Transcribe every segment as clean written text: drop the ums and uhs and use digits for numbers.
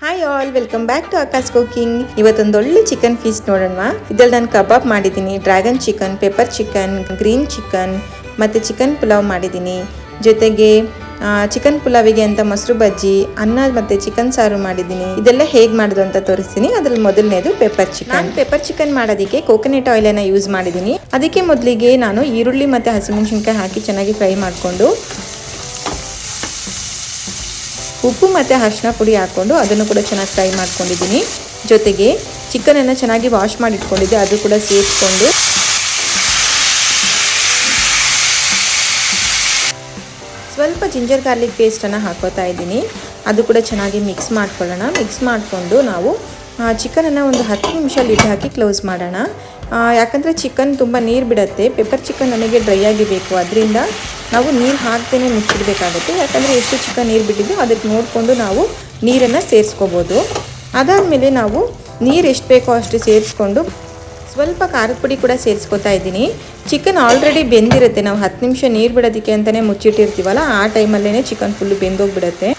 Hi all, welcome back to Akash cooking. ಇವತ್ತೊಂದು ಒಳ್ಳೆ chicken feast ನೋಡೋಣ. ಇದ್ರಲ್ಲಿ ನಾನು ಕಬಾಬ್ ಮಾಡಿದ್ದೀನಿ, dragon chicken, pepper chicken, green chicken ಮತ್ತು ಚಿಕನ್ ಪುಲಾವ್ ಮಾಡಿದ್ದೀನಿ. ಜೊತೆಗೆ ಚಿಕನ್ ಪುಲಾವಿಗೆ ಅಂತ ಮೊಸರು ಬಜ್ಜಿ, ಅನ್ನ ಮತ್ತು ಚಿಕನ್ ಸಾರು ಮಾಡಿದ್ದೀನಿ. ಇದೆಲ್ಲ ಹೇಗೆ ಮಾಡೋದು ಅಂತ ತೋರಿಸ್ತೀನಿ. ಅದ್ರಲ್ಲಿ ಮೊದಲನೇದು ಪೆಪ್ಪರ್ ಚಿಕನ್. ಪೆಪ್ಪರ್ ಚಿಕನ್ ಮಾಡೋದಕ್ಕೆ ಕೋಕೋನಟ್ ಆಯಿಲನ್ನು ಯೂಸ್ ಮಾಡಿದ್ದೀನಿ. ಅದಕ್ಕೆ ಮೊದಲಿಗೆ ನಾನು ಈರುಳ್ಳಿ ಮತ್ತು ಹಸಿಮೆಣಸಿನ್ಕಾಯಿ ಹಾಕಿ ಚೆನ್ನಾಗಿ ಫ್ರೈ ಮಾಡಿಕೊಂಡು ಉಪ್ಪು ಮತ್ತು ಅರಿಶಿನ ಪುಡಿ ಹಾಕ್ಕೊಂಡು ಅದನ್ನು ಕೂಡ ಚೆನ್ನಾಗಿ ಫ್ರೈ ಮಾಡ್ಕೊಂಡಿದ್ದೀನಿ. ಜೊತೆಗೆ ಚಿಕನನ್ನು ಚೆನ್ನಾಗಿ ವಾಶ್ ಮಾಡಿ ಇಟ್ಕೊಂಡಿದ್ದೆ, ಅದು ಕೂಡ ಸೇರಿಸ್ಕೊಂಡು ಸ್ವಲ್ಪ ಜಿಂಜರ್ ಗಾರ್ಲಿಕ್ ಪೇಸ್ಟನ್ನು ಹಾಕೋತಾ ಇದ್ದೀನಿ. ಅದು ಕೂಡ ಚೆನ್ನಾಗಿ ಮಿಕ್ಸ್ ಮಾಡ್ಕೊಳ್ಳೋಣ. ಮಿಕ್ಸ್ ಮಾಡಿಕೊಂಡು ನಾವು ಚಿಕನನ್ನು ಒಂದು 10 ನಿಮಿಷ ಲಿಡ್ ಹಾಕಿ ಕ್ಲೋಸ್ ಮಾಡೋಣ. ಯಾಕಂದರೆ ಚಿಕನ್ ತುಂಬ ನೀರು ಬಿಡುತ್ತೆ. ಪೆಪ್ಪರ್ ಚಿಕನ್ ನನಗೆ ಡ್ರೈ ಆಗಿ ಬೇಕು, ಅದರಿಂದ ನಾವು ನೀರು ಹಾಕ್ತೇನೆ ಮುಚ್ಚಿಡಬೇಕಾಗುತ್ತೆ. ಯಾಕಂದರೆ ಎಷ್ಟು ಚಿಕನ್ ನೀರು ಬಿಟ್ಟಿದ್ದು ಅದಕ್ಕೆ ನೋಡಿಕೊಂಡು ನಾವು ನೀರನ್ನು ಸೇರಿಸ್ಕೋಬೋದು. ಅದಾದಮೇಲೆ ನಾವು ನೀರು ಎಷ್ಟು ಬೇಕೋ ಅಷ್ಟು ಸೇರಿಸ್ಕೊಂಡು ಸ್ವಲ್ಪ ಖಾರದ ಪುಡಿ ಕೂಡ ಸೇರಿಸ್ಕೊತಾ ಇದ್ದೀನಿ. ಚಿಕನ್ ಆಲ್ರೆಡಿ ಬೆಂದಿರುತ್ತೆ. ನಾವು 10 ನಿಮಿಷ ನೀರು ಬಿಡೋದಕ್ಕೆ ಅಂತಲೇ ಮುಚ್ಚಿಟ್ಟಿರ್ತೀವಲ್ಲ, ಆ ಟೈಮಲ್ಲೇ ಚಿಕನ್ ಫುಲ್ಲು ಬೆಂದೋಗ್ಬಿಡುತ್ತೆ.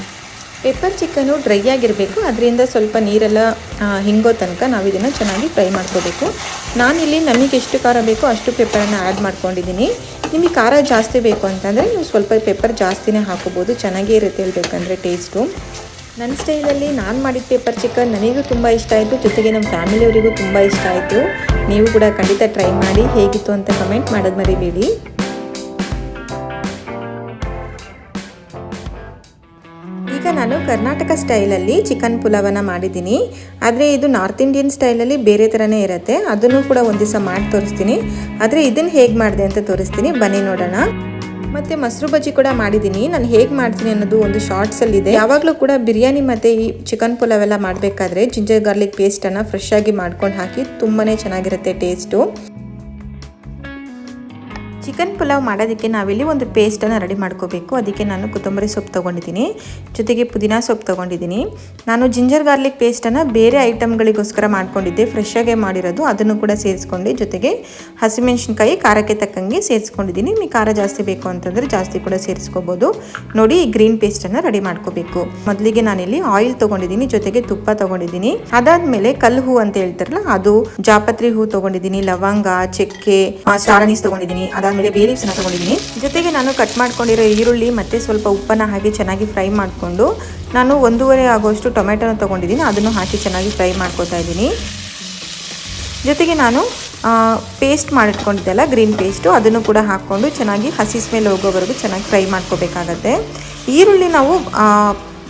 ಪೆಪ್ಪರ್ ಚಿಕನ್ನು ಡ್ರೈ ಆಗಿರಬೇಕು, ಅದರಿಂದ ಸ್ವಲ್ಪ ನೀರೆಲ್ಲ ಹಿಂಗೋ ತನಕ ನಾವು ಇದನ್ನು ಚೆನ್ನಾಗಿ ಫ್ರೈ ಮಾಡ್ಕೋಬೇಕು. ನಾನಿಲ್ಲಿ ನಮಗೆ ಎಷ್ಟು ಖಾರ ಬೇಕೋ ಅಷ್ಟು ಪೆಪ್ಪರನ್ನು ಆ್ಯಡ್ ಮಾಡ್ಕೊಂಡಿದ್ದೀನಿ. ನಿಮಗೆ ಖಾರ ಜಾಸ್ತಿ ಬೇಕು ಅಂತಂದರೆ ನೀವು ಸ್ವಲ್ಪ ಪೆಪ್ಪರ್ ಜಾಸ್ತಿನೇ ಹಾಕೋಬೋದು, ಚೆನ್ನಾಗೇ ಇರುತ್ತೆ ಹೇಳ್ಬೇಕಂದ್ರೆ ಟೇಸ್ಟು. ನನ್ನ ಸ್ಟೈಲಲ್ಲಿ ನಾನು ಮಾಡಿದ ಪೆಪ್ಪರ್ ಚಿಕನ್ ನನಗೂ ತುಂಬ ಇಷ್ಟ ಆಯಿತು, ಜೊತೆಗೆ ನಮ್ಮ ಫ್ಯಾಮಿಲಿಯವರಿಗೂ ತುಂಬ ಇಷ್ಟ ಆಯಿತು. ನೀವು ಕೂಡ ಖಂಡಿತ ಟ್ರೈ ಮಾಡಿ, ಹೇಗಿತ್ತು ಅಂತ ಕಮೆಂಟ್ ಮಾಡೋದು ಮರಿಬೇಡಿ. ಈಗ ನಾನು ಕರ್ನಾಟಕ ಸ್ಟೈಲಲ್ಲಿ ಚಿಕನ್ ಪುಲಾವನ್ನು ಮಾಡಿದ್ದೀನಿ. ಆದರೆ ಇದು ನಾರ್ತ್ ಇಂಡಿಯನ್ ಸ್ಟೈಲಲ್ಲಿ ಬೇರೆ ಥರನೇ ಇರುತ್ತೆ. ಅದನ್ನು ಕೂಡ ಒಂದು ದಿವಸ ಮಾಡಿ ತೋರಿಸ್ತೀನಿ. ಆದರೆ ಇದನ್ನು ಹೇಗೆ ಮಾಡಿದೆ ಅಂತ ತೋರಿಸ್ತೀನಿ, ಬನ್ನಿ ನೋಡೋಣ. ಮತ್ತು ಮೊಸರು ಬಜ್ಜಿ ಕೂಡ ಮಾಡಿದ್ದೀನಿ. ನಾನು ಹೇಗೆ ಮಾಡ್ತೀನಿ ಅನ್ನೋದು ಒಂದು ಶಾರ್ಟ್ಸಲ್ಲಿದೆ. ಯಾವಾಗಲೂ ಕೂಡ ಬಿರಿಯಾನಿ ಮತ್ತು ಈ ಚಿಕನ್ ಪುಲಾವ್ ಎಲ್ಲ ಮಾಡಬೇಕಾದ್ರೆ ಜಿಂಜರ್ ಗಾರ್ಲಿಕ್ ಪೇಸ್ಟನ್ನು ಫ್ರೆಶ್ ಆಗಿ ಮಾಡ್ಕೊಂಡು ಹಾಕಿ ತುಂಬಾ ಚೆನ್ನಾಗಿರುತ್ತೆ ಟೇಸ್ಟು. ಚಿಕನ್ ಪುಲಾವ್ ಮಾಡೋದಕ್ಕೆ ನಾವಿಲ್ಲಿ ಒಂದು ಪೇಸ್ಟನ್ನು ರೆಡಿ ಮಾಡ್ಕೋಬೇಕು. ಅದಕ್ಕೆ ನಾನು ಕೊತ್ತಂಬರಿ ಸೊಪ್ಪು ತೊಗೊಂಡಿದ್ದೀನಿ, ಜೊತೆಗೆ ಪುದೀನ ಸೊಪ್ಪು ತೊಗೊಂಡಿದ್ದೀನಿ. ನಾನು ಜಿಂಜರ್ ಗಾರ್ಲಿಕ್ ಪೇಸ್ಟನ್ನು ಬೇರೆ ಐಟಮ್ಗಳಿಗೋಸ್ಕರ ಮಾಡ್ಕೊಂಡಿದ್ದೆ, ಫ್ರೆಶ್ಶಾಗೆ ಮಾಡಿರೋದು, ಅದನ್ನು ಕೂಡ ಸೇರಿಸ್ಕೊಂಡು ಜೊತೆಗೆ ಹಸಿಮೆಣಸಿನ್ಕಾಯಿ ಖಾರಕ್ಕೆ ತಕ್ಕಂಗೆ ಸೇರಿಸ್ಕೊಂಡಿದ್ದೀನಿ. ನಿಮಗೆ ಖಾರ ಜಾಸ್ತಿ ಬೇಕು ಅಂತಂದರೆ ಜಾಸ್ತಿ ಕೂಡ ಸೇರಿಸ್ಕೋಬೋದು. ನೋಡಿ, ಈ ಗ್ರೀನ್ ಪೇಸ್ಟನ್ನು ರೆಡಿ ಮಾಡ್ಕೋಬೇಕು. ಮೊದಲಿಗೆ ನಾನಿಲ್ಲಿ ಆಯಿಲ್ ತೊಗೊಂಡಿದ್ದೀನಿ, ಜೊತೆಗೆ ತುಪ್ಪ ತೊಗೊಂಡಿದ್ದೀನಿ. ಅದಾದಮೇಲೆ ಕಲ್ಲು ಹೂ ಅಂತ ಹೇಳ್ತಾರಲ್ಲ, ಅದು ಜಾಪತ್ರಿ ಹೂ ತೊಗೊಂಡಿದ್ದೀನಿ, ಲವಂಗ, ಚಕ್ಕೆ, ಸ್ಟಾರ್ ಅನೀಸ್ ತೊಗೊಂಡಿದ್ದೀನಿ. ಅದಾದಮೇಲೆ ಬೇ ಲೀವ್ಸ್ನ ತೊಗೊಂಡಿದ್ದೀನಿ. ಜೊತೆಗೆ ನಾನು ಕಟ್ ಮಾಡ್ಕೊಂಡಿರೋ ಈರುಳ್ಳಿ ಮತ್ತು ಸ್ವಲ್ಪ ಉಪ್ಪನ್ನು ಹಾಕಿ ಚೆನ್ನಾಗಿ ಫ್ರೈ ಮಾಡಿಕೊಂಡು ನಾನು 1.5 ಆಗೋಷ್ಟು ಟೊಮೆಟೊನ ತೊಗೊಂಡಿದ್ದೀನಿ. ಅದನ್ನು ಹಾಕಿ ಚೆನ್ನಾಗಿ ಫ್ರೈ ಮಾಡ್ಕೊತಾ ಇದ್ದೀನಿ. ಜೊತೆಗೆ ನಾನು ಪೇಸ್ಟ್ ಮಾಡಿಟ್ಕೊಂಡಿದ್ದೆಲ್ಲ ಗ್ರೀನ್ ಪೇಸ್ಟು, ಅದನ್ನು ಕೂಡ ಹಾಕ್ಕೊಂಡು ಚೆನ್ನಾಗಿ ಹಸಿ ಸ್ಮೆಲ್ ಹೋಗೋವರೆಗೂ ಚೆನ್ನಾಗಿ ಫ್ರೈ ಮಾಡ್ಕೋಬೇಕಾಗತ್ತೆ. ಈರುಳ್ಳಿ ನಾವು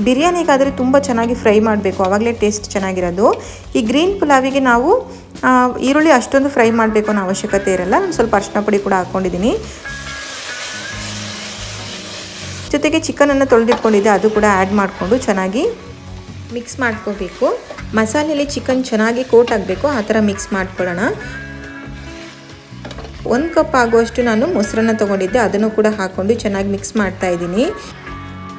ಬಿರಿಯಾನಿಗಾದರೆ ತುಂಬ ಚೆನ್ನಾಗಿ ಫ್ರೈ ಮಾಡಬೇಕು, ಆವಾಗಲೇ ಟೇಸ್ಟ್ ಚೆನ್ನಾಗಿರೋದು. ಈ ಗ್ರೀನ್ ಪುಲಾವಿಗೆ ನಾವು ಈರುಳ್ಳಿ ಅಷ್ಟೊಂದು ಫ್ರೈ ಮಾಡಬೇಕು ಅನ್ನೋ ಅವಶ್ಯಕತೆ ಇರಲ್ಲ. ನಾನು ಸ್ವಲ್ಪ ಅರಿಶಿನ ಪುಡಿ ಕೂಡ ಹಾಕ್ಕೊಂಡಿದ್ದೀನಿ. ಜೊತೆಗೆ ಚಿಕನನ್ನು ತೊಳೆದಿಟ್ಕೊಂಡಿದ್ದೆ, ಅದು ಕೂಡ ಆ್ಯಡ್ ಮಾಡಿಕೊಂಡು ಚೆನ್ನಾಗಿ ಮಿಕ್ಸ್ ಮಾಡ್ಕೋಬೇಕು. ಮಸಾಲೆಯಲ್ಲಿ ಚಿಕನ್ ಚೆನ್ನಾಗಿ ಕೋಟ್ ಆಗಬೇಕು, ಆ ಥರ ಮಿಕ್ಸ್ ಮಾಡ್ಕೊಳ್ಳೋಣ. 1 ಕಪ್ ಆಗುವಷ್ಟು ನಾನು ಮೊಸರನ್ನು ತೊಗೊಂಡಿದ್ದೆ, ಅದನ್ನು ಕೂಡ ಹಾಕ್ಕೊಂಡು ಚೆನ್ನಾಗಿ ಮಿಕ್ಸ್ ಮಾಡ್ತಾಯಿದ್ದೀನಿ.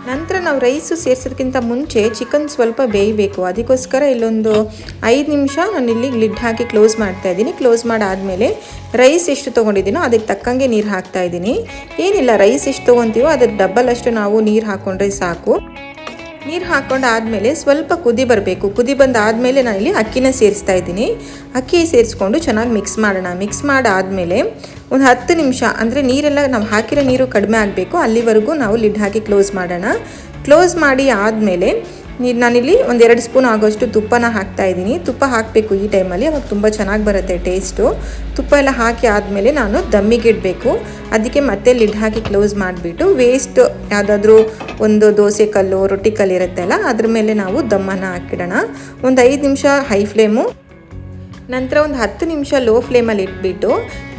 ನಂತರ ನಾವು ರೈಸು ಸೇರಿಸೋದಕ್ಕಿಂತ ಮುಂಚೆ ಚಿಕನ್ ಸ್ವಲ್ಪ ಬೇಯಬೇಕು. ಅದಕ್ಕೋಸ್ಕರ ಇಲ್ಲೊಂದು 5 ನಿಮಿಷ ನಾನಿಲ್ಲಿ ಲಿಡ್ ಹಾಕಿ ಕ್ಲೋಸ್ ಮಾಡ್ತಾಯಿದ್ದೀನಿ. ಕ್ಲೋಸ್ ಮಾಡಾದಮೇಲೆ ರೈಸ್ ಎಷ್ಟು ತೊಗೊಂಡಿದ್ದೀನೋ ಅದಕ್ಕೆ ತಕ್ಕಂಗೆ ನೀರು ಹಾಕ್ತಾಯಿದ್ದೀನಿ. ಏನಿಲ್ಲ, ರೈಸ್ ಎಷ್ಟು ತೊಗೊತೀವೋ ಅದಕ್ಕೆ ಡಬಲ್ ಅಷ್ಟು ನಾವು ನೀರು ಹಾಕ್ಕೊಂಡ್ರೆ ಸಾಕು. ನೀರು ಹಾಕ್ಕೊಂಡು ಆದಮೇಲೆ ಸ್ವಲ್ಪ ಕುದಿ ಬರಬೇಕು. ಕುದಿ ಬಂದಾದಮೇಲೆ ನಾನಿಲ್ಲಿ ಅಕ್ಕಿನ ಸೇರಿಸ್ತಾ ಇದ್ದೀನಿ. ಅಕ್ಕಿ ಸೇರಿಸ್ಕೊಂಡು ಚೆನ್ನಾಗಿ ಮಿಕ್ಸ್ ಮಾಡೋಣ. ಮಿಕ್ಸ್ ಮಾಡಾದಮೇಲೆ ಒಂದು 10 ನಿಮಿಷ, ಅಂದರೆ ನೀರೆಲ್ಲ ನಾವು ಹಾಕಿರೋ ನೀರು ಕಡಿಮೆ ಆಗಬೇಕು, ಅಲ್ಲಿವರೆಗೂ ನಾವು ಲಿಡ್ ಹಾಕಿ ಕ್ಲೋಸ್ ಮಾಡೋಣ. ಕ್ಲೋಸ್ ಮಾಡಿ ಆದಮೇಲೆ ನಾನಿಲ್ಲಿ 1-2 ಸ್ಪೂನ್ ಆಗೋಷ್ಟು ತುಪ್ಪನ ಹಾಕ್ತಾಯಿದ್ದೀನಿ. ತುಪ್ಪ ಹಾಕಬೇಕು ಈ ಟೈಮಲ್ಲಿ, ಅವಾಗ ತುಂಬ ಚೆನ್ನಾಗಿ ಬರುತ್ತೆ ಟೇಸ್ಟು. ತುಪ್ಪ ಎಲ್ಲ ಹಾಕಿ ಆದಮೇಲೆ ನಾನು ದಮ್ಮಿಗೆ ಇಡಬೇಕು. ಅದಕ್ಕೆ ಮತ್ತೆ ಲಿಡ್ ಹಾಕಿ ಕ್ಲೋಸ್ ಮಾಡಿಬಿಟ್ಟು ವೇಸ್ಟ್ ಯಾವುದಾದ್ರೂ ಒಂದು ದೋಸೆ ಕಲ್ಲು, ರೊಟ್ಟಿ ಕಲ್ಲು ಇರುತ್ತಲ್ಲ, ಅದ್ರ ಮೇಲೆ ನಾವು ದಮ್ಮನ್ನು ಹಾಕಿಡೋಣ. ಒಂದು 5 ನಿಮಿಷ ಹೈ ಫ್ಲೇಮು, ನಂತರ ಒಂದು 10 ನಿಮಿಷ ಲೋ ಫ್ಲೇಮಲ್ಲಿ ಇಟ್ಬಿಟ್ಟು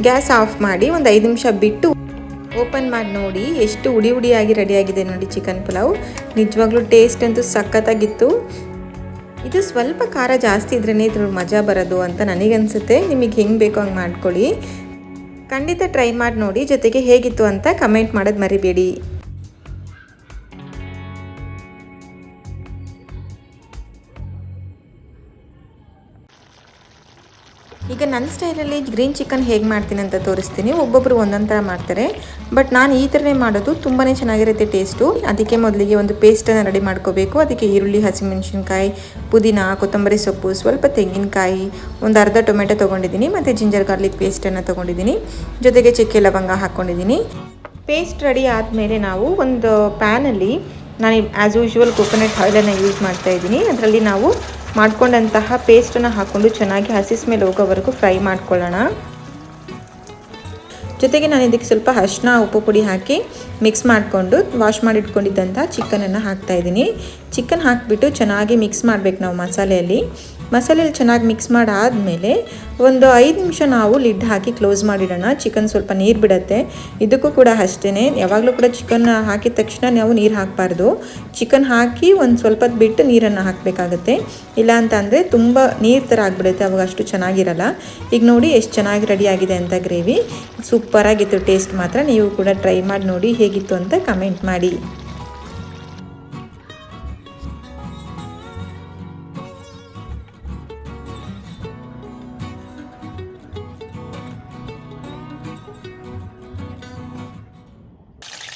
ಗ್ಯಾಸ್ ಆಫ್ ಮಾಡಿ ಒಂದು 5 ನಿಮಿಷ ಬಿಟ್ಟು ಓಪನ್ ಮಾಡಿ ನೋಡಿ ಎಷ್ಟು ಉಡಿಯಾಗಿ ರೆಡಿಯಾಗಿದೆ ನೋಡಿ ಚಿಕನ್ ಪುಲಾವ್. ನಿಜವಾಗ್ಲೂ ಟೇಸ್ಟ್ ಅಂತೂ ಸಖತ್ತಾಗಿತ್ತು. ಇದು ಸ್ವಲ್ಪ ಖಾರ ಜಾಸ್ತಿ ಇದ್ರೇ ಇದ್ರ ಮಜಾ ಬರೋದು ಅಂತ ನನಗನ್ಸುತ್ತೆ. ನಿಮಗೆ ಹೆಂಗೆ ಬೇಕೋ ಹಂಗೆ ಮಾಡ್ಕೊಳ್ಳಿ. ಖಂಡಿತ ಟ್ರೈ ಮಾಡಿ ನೋಡಿ, ಜೊತೆಗೆ ಹೇಗಿತ್ತು ಅಂತ ಕಮೆಂಟ್ ಮಾಡೋದು ಮರಿಬೇಡಿ. ಈಗ ನನ್ನ ಸ್ಟೈಲಲ್ಲಿ ಗ್ರೀನ್ ಚಿಕನ್ ಹೇಗೆ ಮಾಡ್ತೀನಿ ಅಂತ ತೋರಿಸ್ತೀನಿ. ಒಬ್ಬೊಬ್ಬರು ಒಂದೊಂದು ಥರ ಮಾಡ್ತಾರೆ, ಬಟ್ ನಾನು ಈ ಥರನೇ ಮಾಡೋದು. ತುಂಬಾ ಚೆನ್ನಾಗಿರುತ್ತೆ ಟೇಸ್ಟು. ಅದಕ್ಕೆ ಮೊದಲಿಗೆ ಒಂದು ಪೇಸ್ಟನ್ನು ರೆಡಿ ಮಾಡ್ಕೋಬೇಕು. ಅದಕ್ಕೆ ಈರುಳ್ಳಿ, ಹಸಿಮೆಣಸಿನ್ಕಾಯಿ, ಪುದೀನ, ಕೊತ್ತಂಬರಿ ಸೊಪ್ಪು, ಸ್ವಲ್ಪ ತೆಂಗಿನಕಾಯಿ, ಒಂದು ಅರ್ಧ ಟೊಮೆಟೊ ತೊಗೊಂಡಿದ್ದೀನಿ, ಮತ್ತು ಜಿಂಜರ್ ಗಾರ್ಲಿಕ್ ಪೇಸ್ಟನ್ನು ತೊಗೊಂಡಿದ್ದೀನಿ, ಜೊತೆಗೆ ಚಕ್ಕೆ ಲವಂಗ ಹಾಕ್ಕೊಂಡಿದ್ದೀನಿ. ಪೇಸ್ಟ್ ರೆಡಿ ಆದಮೇಲೆ ನಾವು ಒಂದು ಪ್ಯಾನಲ್ಲಿ ನಾನು ಆ್ಯಸ್ ಯೂಶ್ವಲ್ ಕೊಕೊನಟ್ ಆಯಿಲನ್ನು ಯೂಸ್ ಮಾಡ್ತಾಯಿದ್ದೀನಿ. ಅದರಲ್ಲಿ ನಾವು ಮಾಡ್ಕೊಂಡಂತಹ ಪೇಸ್ಟನ್ನು ಹಾಕ್ಕೊಂಡು ಚೆನ್ನಾಗಿ ಹಸಿ ಸ್ಮೆಲ್ ಹೋಗೋವರೆಗೂ ಫ್ರೈ ಮಾಡ್ಕೊಳ್ಳೋಣ. ಜೊತೆಗೆ ನಾನು ಇದಕ್ಕೆ ಸ್ವಲ್ಪ ಅರಿಶಿನ, ಉಪ್ಪು ಪುಡಿ ಹಾಕಿ ಮಿಕ್ಸ್ ಮಾಡಿಕೊಂಡು ವಾಶ್ ಮಾಡಿ ಇಟ್ಕೊಂಡಿದ್ದಂಥ ಚಿಕನನ್ನು ಹಾಕ್ತಾಯಿದ್ದೀನಿ. ಚಿಕನ್ ಹಾಕಿಬಿಟ್ಟು ಚೆನ್ನಾಗಿ ಮಿಕ್ಸ್ ಮಾಡಬೇಕು ನಾವು ಮಸಾಲೆಯಲ್ಲಿ ಚೆನ್ನಾಗಿ ಮಿಕ್ಸ್ ಮಾಡಾದಮೇಲೆ ಒಂದು 5 ನಿಮಿಷ ನಾವು ಲಿಡ್ ಹಾಕಿ ಕ್ಲೋಸ್ ಮಾಡಿಡೋಣ. ಚಿಕನ್ ಸ್ವಲ್ಪ ನೀರು ಬಿಡುತ್ತೆ. ಇದಕ್ಕೂ ಕೂಡ ಅಷ್ಟೇ, ಯಾವಾಗಲೂ ಕೂಡ ಚಿಕನ್ ಹಾಕಿದ ತಕ್ಷಣ ನಾವು ನೀರು ಹಾಕಬಾರ್ದು. ಚಿಕನ್ ಹಾಕಿ ಒಂದು ಸ್ವಲ್ಪ ಬಿಟ್ಟು ನೀರನ್ನು ಹಾಕಬೇಕಾಗತ್ತೆ. ಇಲ್ಲ ಅಂತ ಅಂದರೆ ತುಂಬ ನೀರು ಥರ ಆಗಿಬಿಡುತ್ತೆ, ಅವಾಗ ಅಷ್ಟು ಚೆನ್ನಾಗಿರಲ್ಲ. ಈಗ ನೋಡಿ ಎಷ್ಟು ಚೆನ್ನಾಗಿ ರೆಡಿ ಆಗಿದೆ ಅಂತ ಗ್ರೇವಿ. ಸೂಪರಾಗಿತ್ತು ಟೇಸ್ಟ್ ಮಾತ್ರ. ನೀವು ಕೂಡ ಟ್ರೈ ಮಾಡಿ ನೋಡಿ ಹೇಗಿತ್ತು ಅಂತ ಕಮೆಂಟ್ ಮಾಡಿ.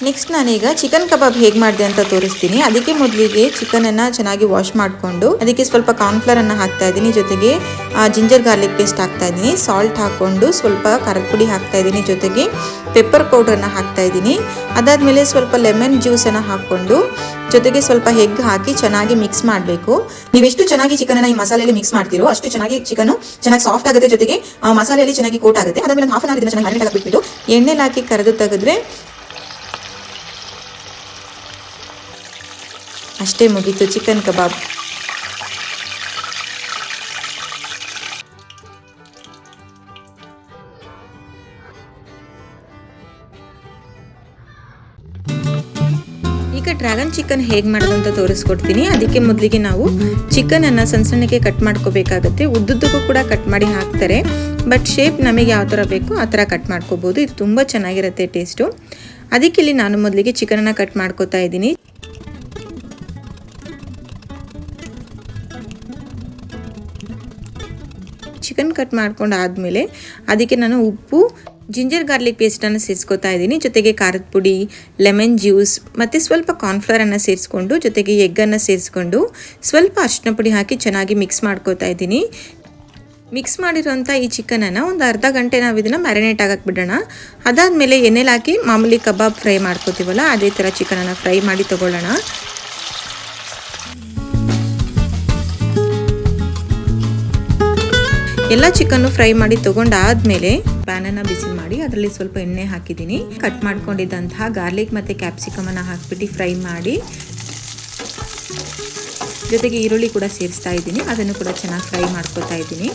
ನೆಕ್ಸ್ಟ್ ನಾನೀಗ ಚಿಕನ್ ಕಬಾಬ್ ಹೇಗೆ ಮಾಡಿದೆ ಅಂತ ತೋರಿಸ್ತೀನಿ. ಅದಕ್ಕೆ ಮೊದಲಿಗೆ ಚಿಕನನ್ನು ಚೆನ್ನಾಗಿ ವಾಶ್ ಮಾಡಿಕೊಂಡು ಅದಕ್ಕೆ ಸ್ವಲ್ಪ ಕಾರ್ನ್ಫ್ಲವರನ್ನು ಹಾಕ್ತಾ ಇದ್ದೀನಿ, ಜೊತೆಗೆ ಜಿಂಜರ್ ಗಾರ್ಲಿಕ್ ಪೇಸ್ಟ್ ಹಾಕ್ತಾ ಇದ್ದೀನಿ, ಸಾಲ್ಟ್ ಹಾಕ್ಕೊಂಡು ಸ್ವಲ್ಪ ಖಾರದ ಪುಡಿ ಹಾಕ್ತಾ ಇದ್ದೀನಿ, ಜೊತೆಗೆ ಪೆಪ್ಪರ್ ಪೌಡ್ರನ್ನು ಹಾಕ್ತಾ ಇದ್ದೀನಿ. ಅದಾದಮೇಲೆ ಸ್ವಲ್ಪ ಲೆಮನ್ ಜ್ಯೂಸನ್ನು ಹಾಕ್ಕೊಂಡು ಜೊತೆಗೆ ಸ್ವಲ್ಪ ಎಗ್ ಹಾಕಿ ಚೆನ್ನಾಗಿ ಮಿಕ್ಸ್ ಮಾಡಬೇಕು. ನೀವೆಷ್ಟು ಚೆನ್ನಾಗಿ ಚಿಕನನ್ನು ಈ ಮಸಾಲೆಯಲ್ಲಿ ಮಿಕ್ಸ್ ಮಾಡ್ತೀರೋ ಅಷ್ಟು ಚೆನ್ನಾಗಿ ಚಿಕನ್ ಚೆನ್ನಾಗಿ ಸಾಫ್ಟ್ ಆಗುತ್ತೆ, ಜೊತೆಗೆ ಮಸಾಲೆಯಲ್ಲಿ ಚೆನ್ನಾಗಿ ಕೋಟ್ ಆಗುತ್ತೆ. ಅದಾದಮೇಲೆ ಹಾಫ್ ಅನ್ ಅವರ್ ಇದನ್ನು ಚೆನ್ನಾಗಿ ಮ್ಯಾರಿನೇಟ್ ಆಗಿಬಿಟ್ಟು ಎಣ್ಣೆಲಿ ಹಾಕಿ ಕರೆದು ತೆಗೆದ್ರೆ ಅಷ್ಟೇ, ಮುಗೀತು ಚಿಕನ್ ಕಬಾಬ್. ಈಗ ಡ್ರ್ಯಾಗನ್ ಚಿಕನ್ ಹೇಗೆ ಮಾಡೋದು ಅಂತ ತೋರಿಸ್ಕೊಡ್ತೀನಿ. ಅದಕ್ಕೆ ಮೊದಲಿಗೆ ನಾವು ಚಿಕನನ್ನು ಸಣ್ಣ ಸಣ್ಣಕ್ಕೆ ಕಟ್ ಮಾಡ್ಕೋಬೇಕಾಗತ್ತೆ. ಉದ್ದುದ್ದಕ್ಕೂ ಕೂಡ ಕಟ್ ಮಾಡಿ ಹಾಕ್ತಾರೆ, ಬಟ್ ಶೇಪ್ ನಮಗೆ ಯಾವ ಥರ ಬೇಕು ಆ ಥರ ಕಟ್ ಮಾಡ್ಕೋಬೋದು. ಇದು ತುಂಬ ಚೆನ್ನಾಗಿರುತ್ತೆ ಟೇಸ್ಟು. ಅದಕ್ಕೆ ಇಲ್ಲಿ ನಾನು ಮೊದಲಿಗೆ ಚಿಕನನ್ನು ಕಟ್ ಮಾಡ್ಕೋತಾ ಇದ್ದೀನಿ. ಚಿಕನ್ ಕಟ್ ಮಾಡ್ಕೊಂಡು ಆದಮೇಲೆ ಅದಕ್ಕೆ ನಾನು ಉಪ್ಪು, ಜಿಂಜರ್ ಗಾರ್ಲಿಕ್ ಪೇಸ್ಟನ್ನು ಸೇರಿಸ್ಕೊತಾ ಇದ್ದೀನಿ, ಜೊತೆಗೆ ಖಾರದ ಪುಡಿ, ಲೆಮನ್ ಜ್ಯೂಸ್ ಮತ್ತು ಸ್ವಲ್ಪ ಕಾರ್ನ್ಫ್ಲವರನ್ನು ಸೇರಿಸ್ಕೊಂಡು ಜೊತೆಗೆ ಎಗ್ಗನ್ನು ಸೇರಿಸ್ಕೊಂಡು ಸ್ವಲ್ಪ ಅರಿಶಿನ ಪುಡಿ ಹಾಕಿ ಚೆನ್ನಾಗಿ ಮಿಕ್ಸ್ ಮಾಡ್ಕೋತಾ ಇದ್ದೀನಿ. ಮಿಕ್ಸ್ ಮಾಡಿರೋಂಥ ಈ ಚಿಕನನ್ನು ಒಂದು ಅರ್ಧ ಗಂಟೆ ನಾವು ಇದನ್ನು ಮ್ಯಾರಿನೇಟ್ ಆಗಕ್ಕೆ ಬಿಡೋಣ. ಅದಾದಮೇಲೆ ಎಣ್ಣೆಲಿ ಹಾಕಿ ಮಾಮೂಲಿ ಕಬಾಬ್ ಫ್ರೈ ಮಾಡ್ಕೋತೀವಲ್ಲ ಅದೇ ಥರ ಚಿಕನನ್ನು ಫ್ರೈ ಮಾಡಿ ತೊಗೊಳ್ಳೋಣ. ಎಲ್ಲ ಚಿಕನ್ನು ಫ್ರೈ ಮಾಡಿ ತೊಗೊಂಡಾದ್ಮೇಲೆ ಪ್ಯಾನನ್ನು ಬಿಸಿ ಮಾಡಿ ಅದರಲ್ಲಿ ಸ್ವಲ್ಪ ಎಣ್ಣೆ ಹಾಕಿದ್ದೀನಿ. ಕಟ್ ಮಾಡ್ಕೊಂಡಿದ್ದಂತಹ ಗಾರ್ಲಿಕ್ ಮತ್ತು ಕ್ಯಾಪ್ಸಿಕಮನ್ನು ಹಾಕ್ಬಿಟ್ಟು ಫ್ರೈ ಮಾಡಿ ಜೊತೆಗೆ ಈರುಳ್ಳಿ ಕೂಡ ಸೇರಿಸ್ತಾ ಇದ್ದೀನಿ. ಅದನ್ನು ಕೂಡ ಚೆನ್ನಾಗಿ ಫ್ರೈ ಮಾಡ್ಕೊತಾ ಇದ್ದೀನಿ.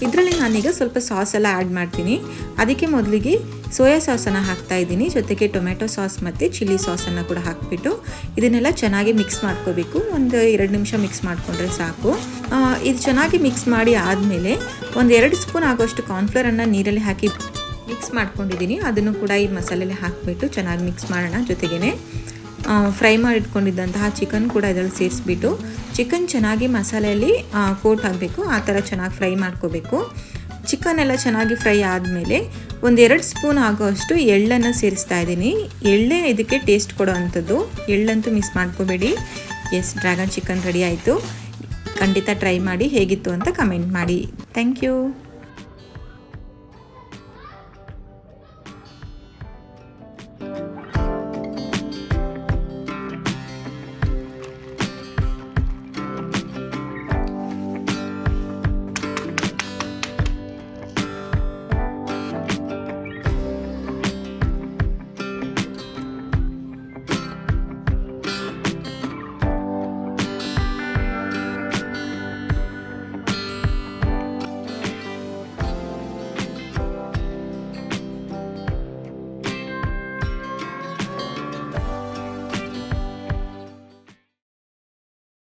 ಇದರಲ್ಲಿ ನಾನೀಗ ಸ್ವಲ್ಪ ಸಾಸೆಲ್ಲ ಆ್ಯಡ್ ಮಾಡ್ತೀನಿ. ಅದಕ್ಕೆ ಮೊದಲಿಗೆ ಸೋಯಾ ಸಾಸನ್ನು ಹಾಕ್ತಾ ಇದ್ದೀನಿ, ಜೊತೆಗೆ ಟೊಮೆಟೊ ಸಾಸ್ ಮತ್ತು ಚಿಲ್ಲಿ ಸಾಸನ್ನು ಕೂಡ ಹಾಕಿಬಿಟ್ಟು ಇದನ್ನೆಲ್ಲ ಚೆನ್ನಾಗಿ ಮಿಕ್ಸ್ ಮಾಡ್ಕೋಬೇಕು. ಒಂದು 2 ನಿಮಿಷ ಮಿಕ್ಸ್ ಮಾಡಿಕೊಂಡ್ರೆ ಸಾಕು. ಇದು ಚೆನ್ನಾಗಿ ಮಿಕ್ಸ್ ಮಾಡಿ ಆದಮೇಲೆ ಒಂದು 2 ಸ್ಪೂನ್ ಆಗೋಷ್ಟು ಕಾರ್ನ್ಫ್ಲವರನ್ನು ನೀರಲ್ಲಿ ಹಾಕಿ ಮಿಕ್ಸ್ ಮಾಡ್ಕೊಂಡಿದ್ದೀನಿ. ಅದನ್ನು ಕೂಡ ಈ ಮಸಾಲೆಯಲ್ಲಿ ಹಾಕಿಬಿಟ್ಟು ಚೆನ್ನಾಗಿ ಮಿಕ್ಸ್ ಮಾಡೋಣ. ಜೊತೆಗೇ ಫ್ರೈ ಮಾಡಿಟ್ಕೊಂಡಿದ್ದಂತಹ ಚಿಕನ್ ಕೂಡ ಇದರಲ್ಲಿ ಸೇರಿಸ್ಬಿಟ್ಟು ಚಿಕನ್ ಚೆನ್ನಾಗಿ ಮಸಾಲೆಯಲ್ಲಿ ಕೋಟ್ ಆಗಬೇಕು, ಆ ಥರ ಚೆನ್ನಾಗಿ ಫ್ರೈ ಮಾಡ್ಕೋಬೇಕು. ಚಿಕನ್ ಎಲ್ಲ ಚೆನ್ನಾಗಿ ಫ್ರೈ ಆದಮೇಲೆ ಒಂದು 2 ಸ್ಪೂನ್ ಆಗೋಷ್ಟು ಎಳ್ಳನ್ನು ಸೇರಿಸ್ತಾ ಇದ್ದೀನಿ. ಎಳ್ಳೆ ಇದಕ್ಕೆ ಟೇಸ್ಟ್ ಕೊಡೋ ಅಂಥದ್ದು, ಎಳ್ಳಂತೂ ಮಿಸ್ ಮಾಡ್ಕೋಬೇಡಿ. ಎಸ್, ಡ್ರ್ಯಾಗನ್ ಚಿಕನ್ ರೆಡಿ ಆಯಿತು. ಖಂಡಿತ ಟ್ರೈ ಮಾಡಿ ಹೇಗಿತ್ತು ಅಂತ ಕಮೆಂಟ್ ಮಾಡಿ. Thank you.